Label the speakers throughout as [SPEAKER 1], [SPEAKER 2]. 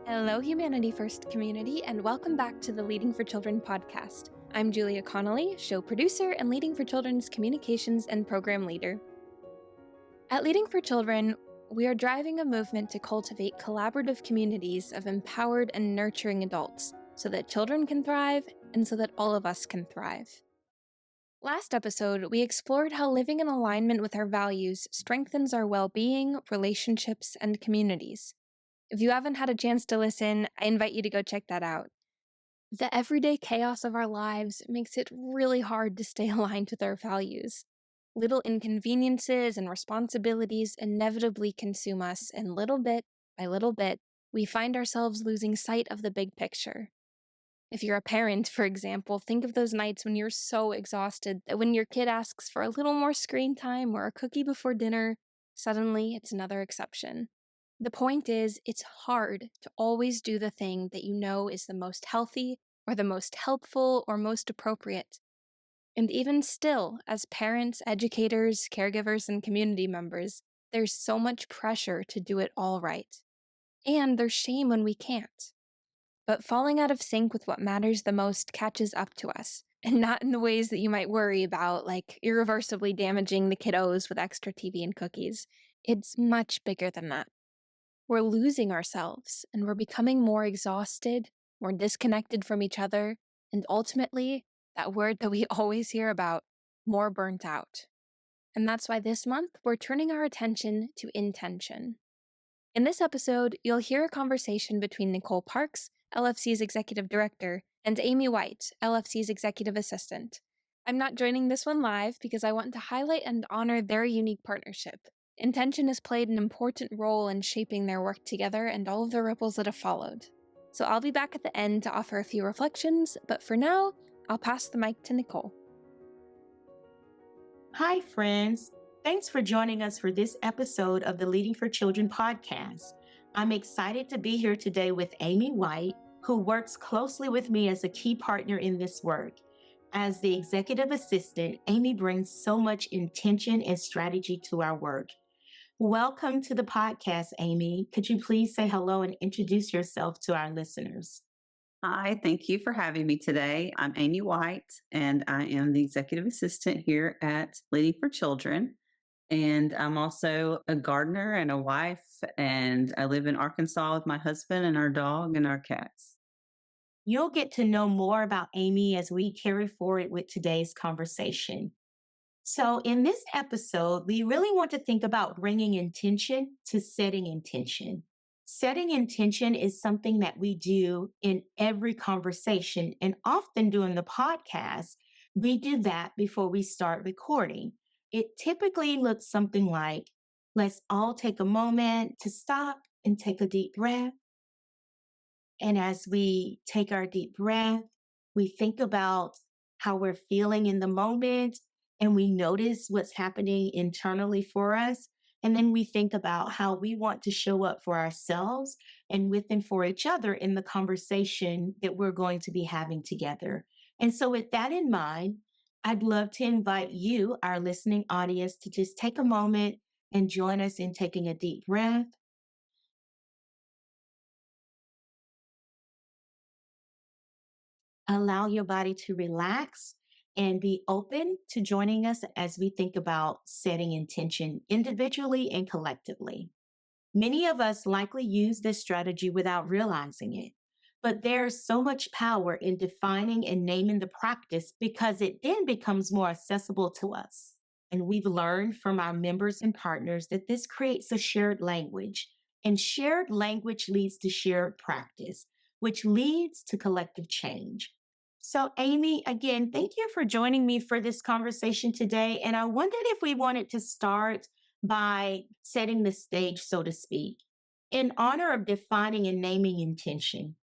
[SPEAKER 1] Hello, Humanity First community, and welcome back to the Leading for Children podcast. I'm Julia Connolly, show producer and Leading for Children's communications and program leader. At Leading for Children, we are driving a movement to cultivate collaborative communities of empowered and nurturing adults so that children can thrive and so that all of us can thrive. Last episode, we explored how living in alignment with our values strengthens our well-being, relationships, and communities. If you haven't had a chance to listen, I invite you to go check that out. The everyday chaos of our lives makes it really hard to stay aligned with our values. Little inconveniences and responsibilities inevitably consume us, and little bit by little bit, we find ourselves losing sight of the big picture. If you're a parent, for example, think of those nights when you're so exhausted that when your kid asks for a little more screen time or a cookie before dinner, suddenly it's another exception. The point is, it's hard to always do the thing that you know is the most healthy, or the most helpful, or most appropriate. And even still, as parents, educators, caregivers, and community members, there's so much pressure to do it all right. And there's shame when we can't. But falling out of sync with what matters the most catches up to us, and not in the ways that you might worry about, like irreversibly damaging the kiddos with extra TV and cookies. It's much bigger than that. We're losing ourselves, and we're becoming more exhausted, more disconnected from each other, and ultimately, that word that we always hear about, more burnt out. And that's why this month, we're turning our attention to intention. In this episode, you'll hear a conversation between Nichole Parks, LFC's Executive Director, and Amy White, LFC's Executive Assistant. I'm not joining this one live because I want to highlight and honor their unique partnership. Intention has played an important role in shaping their work together and all of the ripples that have followed. So I'll be back at the end to offer a few reflections, but for now, I'll pass the mic to Nichole.
[SPEAKER 2] Hi, friends. Thanks for joining us for this episode of the Leading for Children podcast. I'm excited to be here today with Amy White, who works closely with me as a key partner in this work. As the executive assistant, Amy brings so much intention and strategy to our work. Welcome to the podcast, Amy. Could you please say hello and introduce yourself to our listeners?
[SPEAKER 3] Hi, thank you for having me today. I'm Amy White, and I am the executive assistant here at Leading for Children. And I'm also a gardener and a wife, and I live in Arkansas with my husband and our dog and our cats.
[SPEAKER 2] You'll get to know more about Amy as we carry forward with today's conversation. So, in this episode, we really want to think about bringing intention to setting intention. Setting intention is something that we do in every conversation, and often during the podcast, we do that before we start recording. It typically looks something like, let's all take a moment to stop and take a deep breath. And as we take our deep breath, we think about how we're feeling in the moment and we notice what's happening internally for us. And then we think about how we want to show up for ourselves and with and for each other in the conversation that we're going to be having together. And so, with that in mind, I'd love to invite you, our listening audience, to just take a moment and join us in taking a deep breath. Allow your body to relax and be open to joining us as we think about setting intention individually and collectively. Many of us likely use this strategy without realizing it, but there's so much power in defining and naming the practice because it then becomes more accessible to us. And we've learned from our members and partners that this creates a shared language, and shared language leads to shared practice, which leads to collective change. So, Amy, again, thank you for joining me for this conversation today. And I wondered if we wanted to start by setting the stage, so to speak, in honor of defining and naming intention.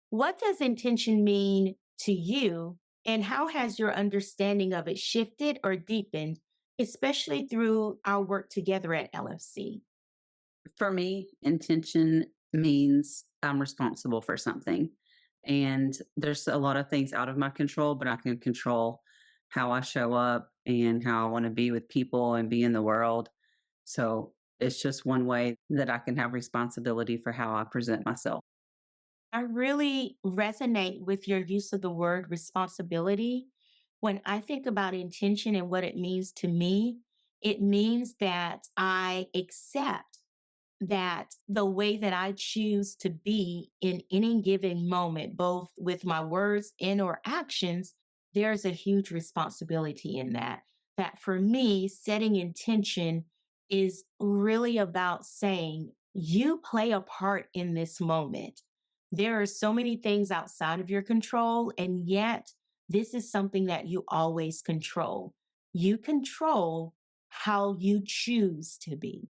[SPEAKER 2] What does intention mean to you, and how has your understanding of it shifted or deepened, especially through our work together at LFC?
[SPEAKER 3] For me, intention means I'm responsible for something. And there's a lot of things out of my control, but I can control how I show up and how I want to be with people and be in the world. So it's just one way that I can have responsibility for how I present myself.
[SPEAKER 2] I really resonate with your use of the word responsibility. When I think about intention and what it means to me, it means that I accept that the way that I choose to be in any given moment, both with my words and or actions, there's a huge responsibility in that. That for me, setting intention is really about saying, you play a part in this moment. There are so many things outside of your control, and yet this is something that you always control. You control how you choose to be.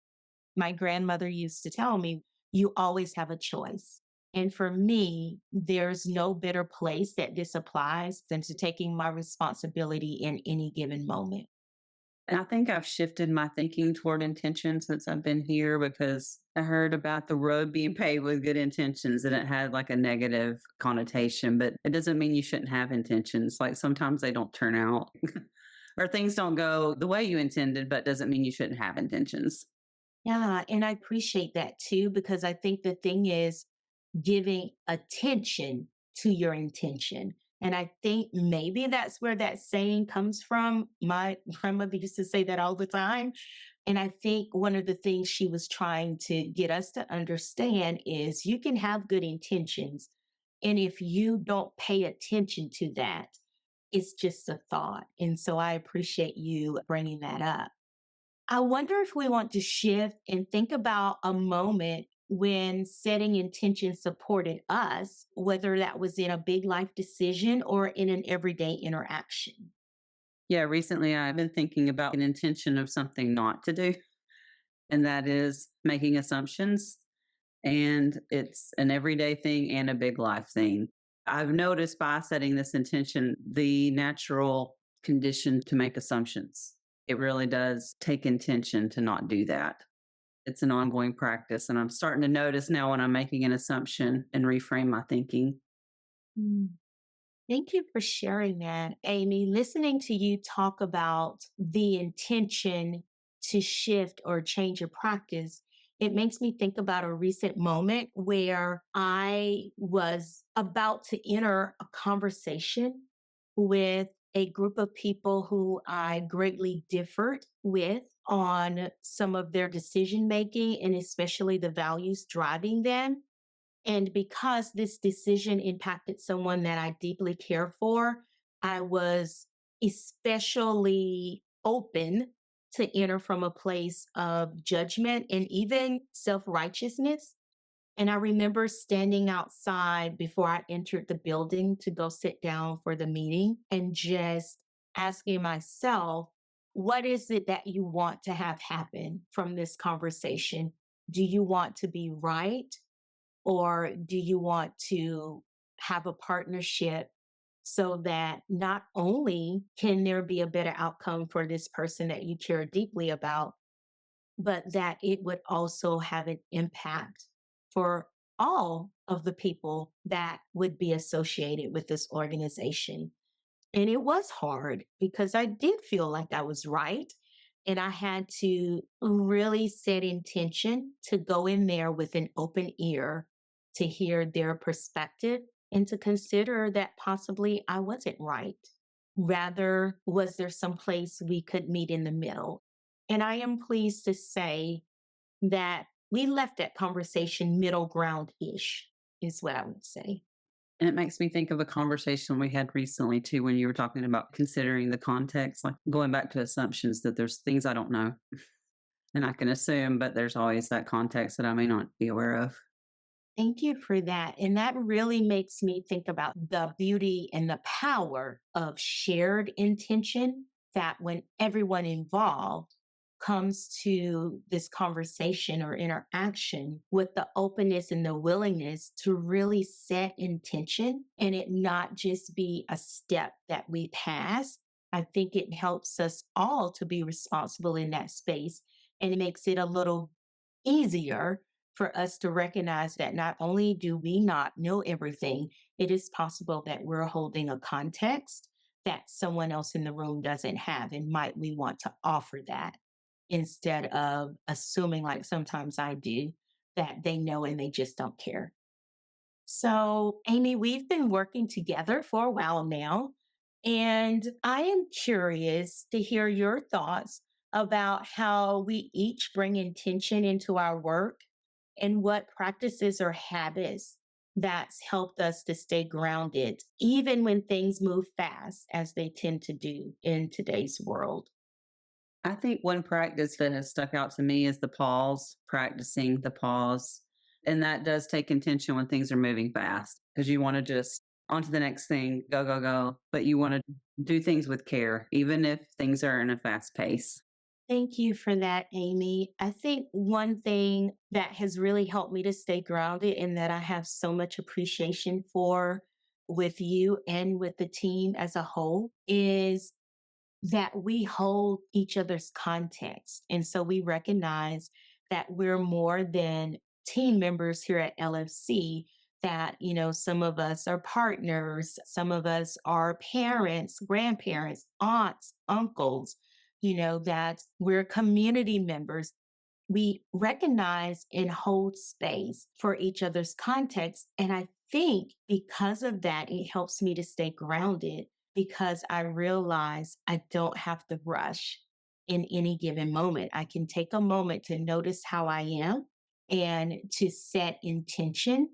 [SPEAKER 2] My grandmother used to tell me, you always have a choice. And for me, there's no better place that this applies than to taking my responsibility in any given moment.
[SPEAKER 3] And I think I've shifted my thinking toward intention since I've been here because I heard about the road being paved with good intentions and it had like a negative connotation, but it doesn't mean you shouldn't have intentions. Like sometimes they don't turn out or things don't go the way you intended, but doesn't mean you shouldn't have intentions.
[SPEAKER 2] Yeah, and I appreciate that too, because I think the thing is giving attention to your intention. And I think maybe that's where that saying comes from. My grandmother used to say that all the time. And I think one of the things she was trying to get us to understand is you can have good intentions. And if you don't pay attention to that, it's just a thought. And so I appreciate you bringing that up. I wonder if we want to shift and think about a moment when setting intention supported us, whether that was in a big life decision or in an everyday interaction.
[SPEAKER 3] Yeah, recently I've been thinking about an intention of something not to do, and that is making assumptions. And it's an everyday thing and a big life thing. I've noticed by setting this intention, the natural condition to make assumptions. It really does take intention to not do that. It's an ongoing practice. And I'm starting to notice now when I'm making an assumption and reframe my thinking.
[SPEAKER 2] Mm. Thank you for sharing that, Amy. Listening to you talk about the intention to shift or change your practice, it makes me think about a recent moment where I was about to enter a conversation with a group of people who I greatly differed with on some of their decision making and especially the values driving them. And because this decision impacted someone that I deeply care for, I was especially open to enter from a place of judgment and even self righteousness. And I remember standing outside before I entered the building to go sit down for the meeting and just asking myself, what is it that you want to have happen from this conversation? Do you want to be right? Or do you want to have a partnership so that not only can there be a better outcome for this person that you care deeply about, but that it would also have an impact for all of the people that would be associated with this organization? And it was hard because I did feel like I was right. And I had to really set intention to go in there with an open ear to hear their perspective and to consider that possibly I wasn't right. Rather, was there some place we could meet in the middle? And I am pleased to say that we left that conversation middle ground ish, is what I would say.
[SPEAKER 3] And it makes me think of a conversation we had recently too, when you were talking about considering the context, like going back to assumptions that there's things I don't know and I can assume, but there's always that context that I may not be aware of.
[SPEAKER 2] Thank you for that. And that really makes me think about the beauty and the power of shared intention, that when everyone involved comes to this conversation or interaction with the openness and the willingness to really set intention and it not just be a step that we pass. I think it helps us all to be responsible in that space, and it makes it a little easier for us to recognize that not only do we not know everything, it is possible that we're holding a context that someone else in the room doesn't have. And might we want to offer that instead of assuming, like sometimes I do, that they know and they just don't care. So, Amy, we've been working together for a while now, and I am curious to hear your thoughts about how we each bring intention into our work and what practices or habits that's helped us to stay grounded, even when things move fast, as they tend to do in today's world.
[SPEAKER 3] I think one practice that has stuck out to me is the pause, practicing the pause. And that does take intention when things are moving fast because you want to just on to the next thing, go, go, go. But you want to do things with care, even if things are in a fast pace.
[SPEAKER 2] Thank you for that, Amy. I think one thing that has really helped me to stay grounded and that I have so much appreciation for with you and with the team as a whole is that we hold each other's context. And so we recognize that we're more than team members here at LFC, that, some of us are partners, some of us are parents, grandparents, aunts, uncles, that we're community members. We recognize and hold space for each other's context. And I think because of that, it helps me to stay grounded because I realize I don't have to rush in any given moment. I can take a moment to notice how I am and to set intention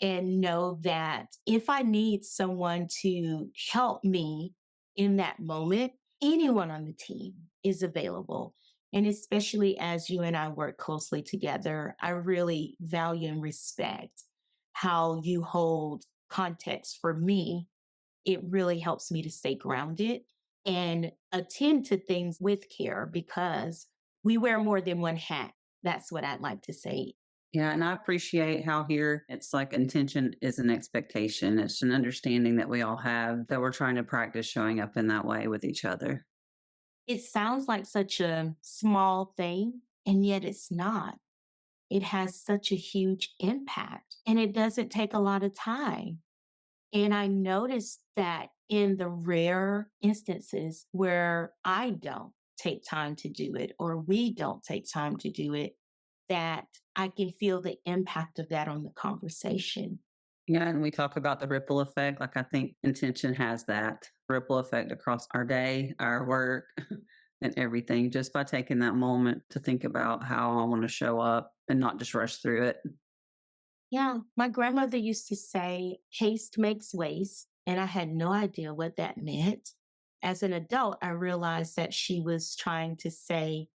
[SPEAKER 2] and know that if I need someone to help me in that moment, anyone on the team is available. And especially as you and I work closely together, I really value and respect how you hold context for me. It really helps me to stay grounded and attend to things with care because we wear more than one hat. That's what I'd like to say.
[SPEAKER 3] Yeah, and I appreciate how here it's like intention is an expectation. It's an understanding that we all have that we're trying to practice showing up in that way with each other.
[SPEAKER 2] It sounds like such a small thing, and yet it's not. It has such a huge impact, and it doesn't take a lot of time. And I noticed that in the rare instances where I don't take time to do it, or we don't take time to do it, that I can feel the impact of that on the conversation.
[SPEAKER 3] Yeah, and we talk about the ripple effect. Like I think intention has that ripple effect across our day, our work, and everything just by taking that moment to think about how I want to show up and not just rush through it.
[SPEAKER 2] Yeah, my grandmother used to say, haste makes waste. And I had no idea what that meant. As an adult, I realized that she was trying to say,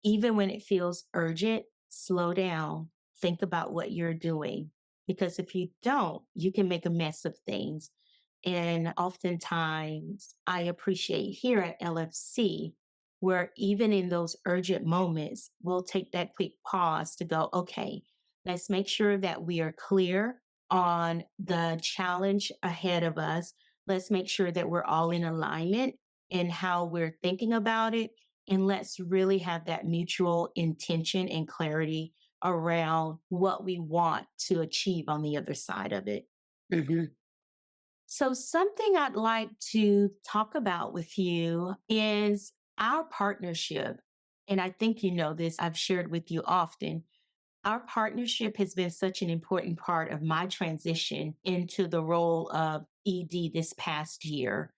[SPEAKER 2] even when it feels urgent, slow down, think about what you're doing. Because if you don't, you can make a mess of things. And oftentimes, I appreciate here at LFC, where even in those urgent moments, we'll take that quick pause to go, okay, let's make sure that we are clear on the challenge ahead of us. Let's make sure that we're all in alignment in how we're thinking about it. And let's really have that mutual intention and clarity around what we want to achieve on the other side of it.
[SPEAKER 3] Hmm.
[SPEAKER 2] So, something I'd like to talk about with you is our partnership. And I think you know this, I've shared with you often. Our partnership has been such an important part of my transition into the role of ED this past year.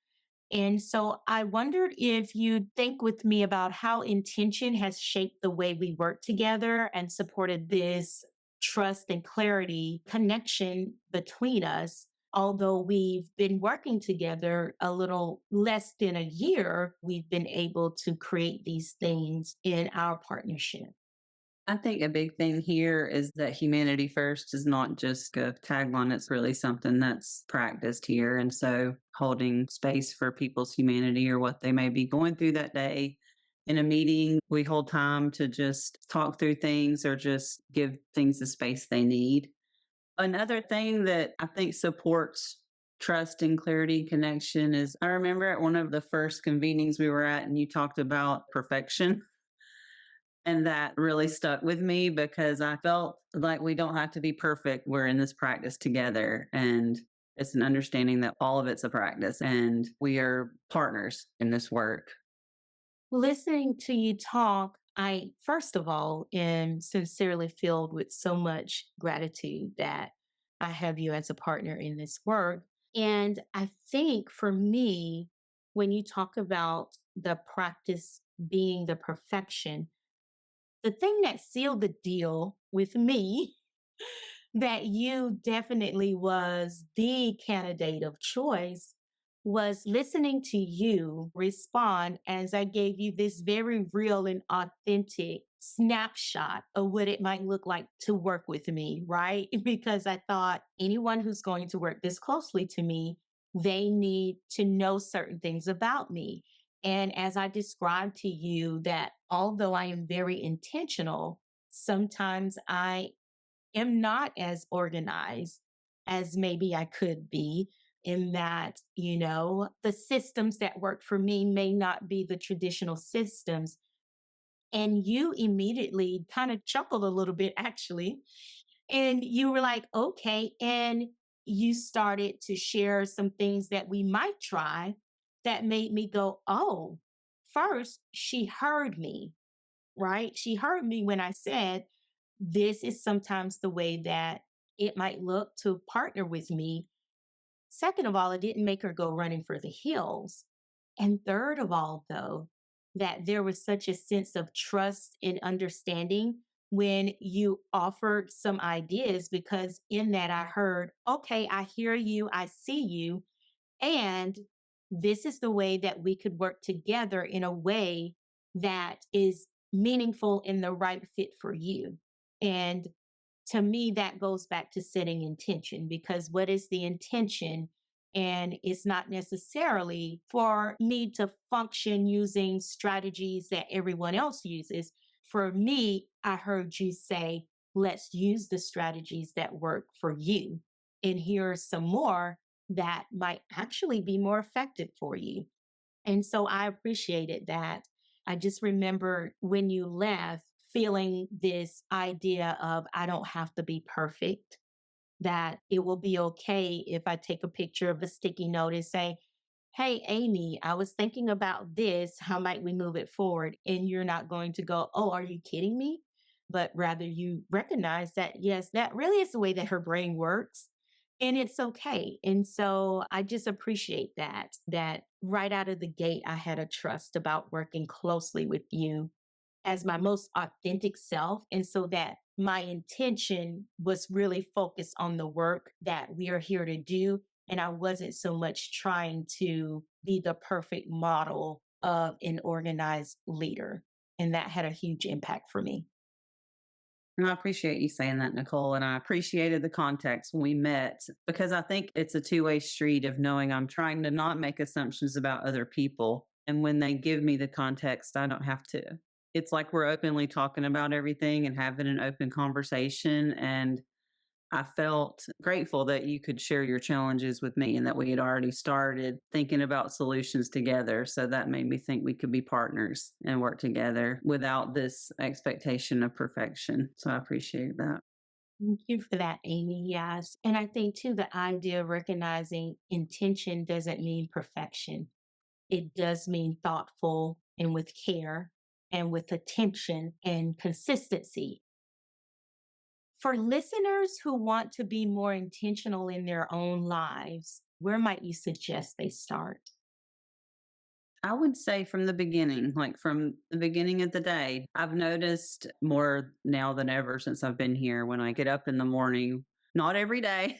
[SPEAKER 2] And so I wondered if you'd think with me about how intention has shaped the way we work together and supported this trust and clarity connection between us. Although we've been working together a little less than a year, we've been able to create these things in our partnership.
[SPEAKER 3] I think a big thing here is that humanity first is not just a tagline, it's really something that's practiced here. And so holding space for people's humanity or what they may be going through that day. In a meeting, we hold time to just talk through things or just give things the space they need. Another thing that I think supports trust and clarity and connection is I remember at one of the first convenings we were at, and you talked about perfection. And that really stuck with me because I felt like we don't have to be perfect. We're in this practice together. And it's an understanding that all of it's a practice and we are partners in this work.
[SPEAKER 2] Listening to you talk, I first of all am sincerely filled with so much gratitude that I have you as a partner in this work. And I think for me, when you talk about the practice being the perfection, the thing that sealed the deal with me that you definitely was the candidate of choice was listening to you respond as I gave you this very real and authentic snapshot of what it might look like to work with me, right? Because I thought anyone who's going to work this closely to me, they need to know certain things about me. And as I described to you, that although I am very intentional, sometimes I am not as organized as maybe I could be, in that, the systems that work for me may not be the traditional systems. And you immediately kind of chuckled a little bit, actually. And you were like, okay. And you started to share some things that we might try that made me go, oh, first, she heard me, right? She heard me when I said, this is sometimes the way that it might look to partner with me. Second of all, it didn't make her go running for the hills. And third of all, though, that there was such a sense of trust and understanding when you offered some ideas, because in that I heard, okay, I hear you, I see you, and this is the way that we could work together in a way that is meaningful and the right fit for you. And to me, that goes back to setting intention, because what is the intention? And it's not necessarily for me to function using strategies that everyone else uses. For me, I heard you say, let's use the strategies that work for you. And here are some more that might actually be more effective for you. And so I appreciated that. I just remember when you left feeling this idea of I don't have to be perfect, that it will be okay if I take a picture of a sticky note and say, hey, Amy, I was thinking about this. How might we move it forward? And you're not going to go, oh, are you kidding me? But rather you recognize that, yes, that really is the way that her brain works. And it's okay. And so I just appreciate that right out of the gate, I had a trust about working closely with you as my most authentic self. And so that my intention was really focused on the work that we are here to do. And I wasn't so much trying to be the perfect model of an organized leader. And that had a huge impact for me.
[SPEAKER 3] And I appreciate you saying that, Nicole. And I appreciated the context when we met, because I think it's a two-way street of knowing I'm trying to not make assumptions about other people. And when they give me the context, I don't have to. It's like we're openly talking about everything and having an open conversation. And I felt grateful that you could share your challenges with me and that we had already started thinking about solutions together. So that made me think we could be partners and work together without this expectation of perfection. So I appreciate that.
[SPEAKER 2] Thank you for that, Amy. Yes. And I think too, the idea of recognizing intention doesn't mean perfection. It does mean thoughtful and with care and with attention and consistency. For listeners who want to be more intentional in their own lives, where might you suggest they start?
[SPEAKER 3] I would say from the beginning, like from the beginning of the day, I've noticed more now than ever since I've been here when I get up in the morning, not every day,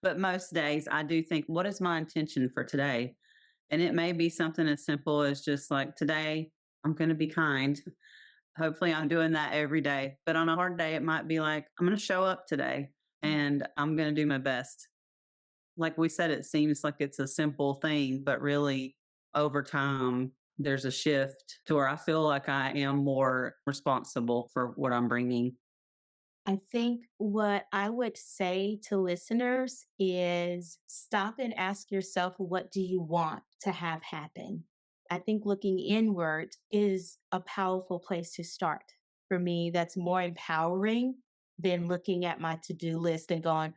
[SPEAKER 3] but most days, I do think, what is my intention for today? And it may be something as simple as just like, today, I'm going to be kind. Hopefully, I'm doing that every day. But on a hard day, it might be like, I'm going to show up today and I'm going to do my best. Like we said, it seems like it's a simple thing, but really over time, there's a shift to where I feel like I am more responsible for what I'm bringing.
[SPEAKER 2] I think what I would say to listeners is stop and ask yourself, what do you want to have happen? I think looking inward is a powerful place to start. For me, that's more empowering than looking at my to do list and going,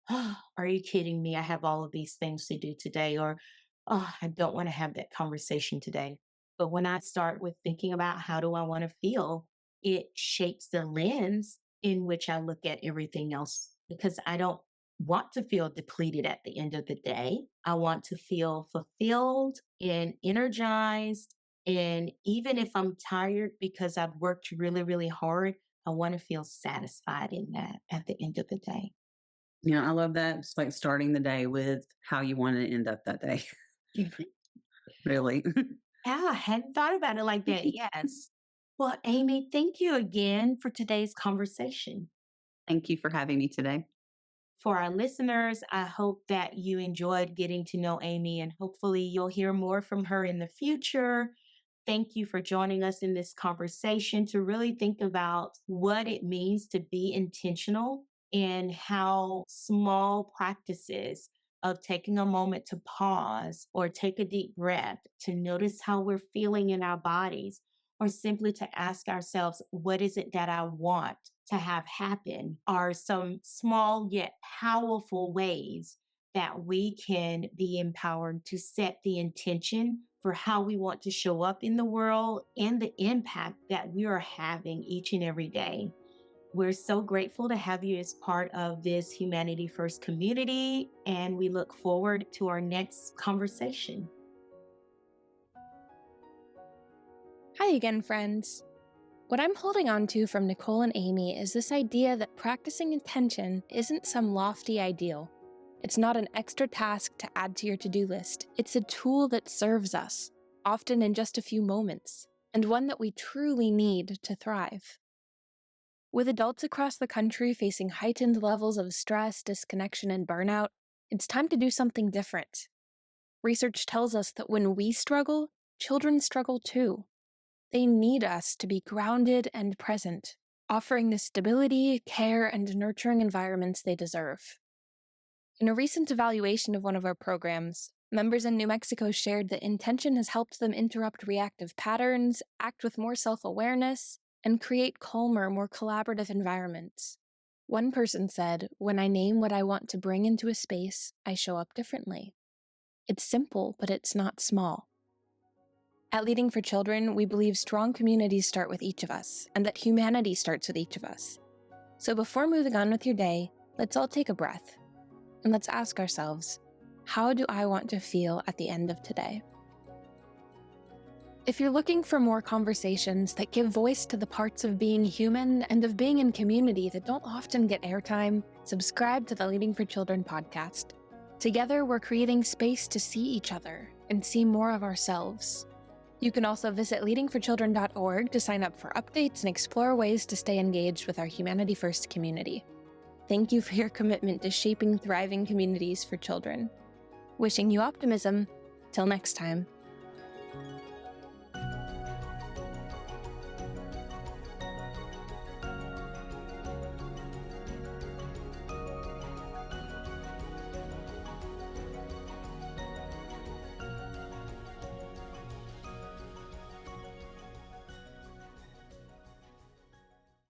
[SPEAKER 2] oh, are you kidding me? I have all of these things to do today, or oh, I don't want to have that conversation today. But when I start with thinking about how do I want to feel, it shapes the lens in which I look at everything else, because I don't want to feel depleted at the end of the day. I want to feel fulfilled and energized. And even if I'm tired because I've worked really, really hard, I want to feel satisfied in that at the end of the day.
[SPEAKER 3] Yeah, I love that. It's like starting the day with how you want to end up that day. Really.
[SPEAKER 2] Yeah, I hadn't thought about it like that. Yes. Well, Amy, thank you again for today's conversation.
[SPEAKER 3] Thank you for having me today.
[SPEAKER 2] For our listeners, I hope that you enjoyed getting to know Amy, and hopefully you'll hear more from her in the future. Thank you for joining us in this conversation to really think about what it means to be intentional and how small practices of taking a moment to pause or take a deep breath to notice how we're feeling in our bodies, or simply to ask ourselves, what is it that I want to have happen, are some small yet powerful ways that we can be empowered to set the intention for how we want to show up in the world and the impact that we are having each and every day. We're so grateful to have you as part of this Humanity First community, and we look forward to our next conversation.
[SPEAKER 1] Hi again, friends. What I'm holding on to from Nichole and Amy is this idea that practicing intention isn't some lofty ideal. It's not an extra task to add to your to-do list. It's a tool that serves us, often in just a few moments, and one that we truly need to thrive. With adults across the country facing heightened levels of stress, disconnection, and burnout, it's time to do something different. Research tells us that when we struggle, children struggle too. They need us to be grounded and present, offering the stability, care, and nurturing environments they deserve. In a recent evaluation of one of our programs, members in New Mexico shared that intention has helped them interrupt reactive patterns, act with more self-awareness, and create calmer, more collaborative environments. One person said, "When I name what I want to bring into a space, I show up differently." It's simple, but it's not small. At Leading for Children, we believe strong communities start with each of us, and that humanity starts with each of us. So before moving on with your day, let's all take a breath, and let's ask ourselves, how do I want to feel at the end of today? If you're looking for more conversations that give voice to the parts of being human and of being in community that don't often get airtime, subscribe to the Leading for Children podcast. Together, we're creating space to see each other and see more of ourselves. You can also visit leadingforchildren.org to sign up for updates and explore ways to stay engaged with our Humanity First community. Thank you for your commitment to shaping thriving communities for children. Wishing you optimism. Till next time.